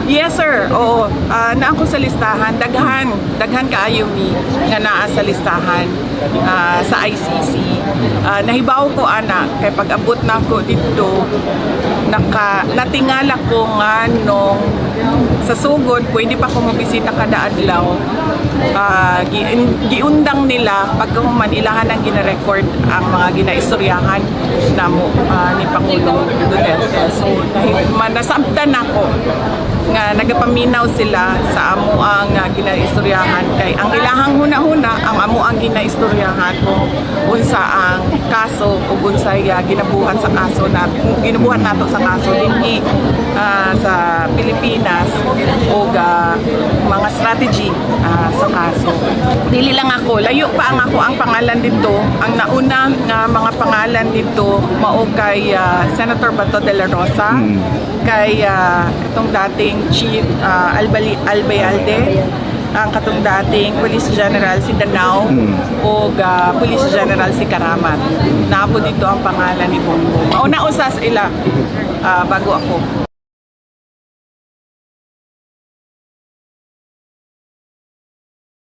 Yes sir, oo. Na ako sa listahan, daghan kaayo mi nga naa sa listahan sa ICC. Nahibaw ko ana kay pag-abot na ako dito natingala ko nga nung sa sugod pwede pa ko mabisita kada adlaw. Giundang nila pagkahuman ilahan ang gina-record ang mga ginaistoryahan namo ni Pangulong Duterte. So nasabtan ako nga nagapaminaw sila sa amo ang ginaistoryahan kay ang ilahang huna-huna ang amo ang ginaistoryahan kung unsa ang kaso o unsay ginabuhat sa kaso na ginubuhat nato sa kaso dinhi sa Pilipinas o mga strategy sa kaso. Dili lang ako, layo pa ang ako ang pangalan dito. Ang nauna nga mga pangalan dito mao kay Senator Bato de la Rosa, kay itong dating Chief Albayalde, ang katong dating Police General si Danao o Police General si Karamat. Napo dito ang pangalan ni Bongbong. Mauna usas ila bago ako.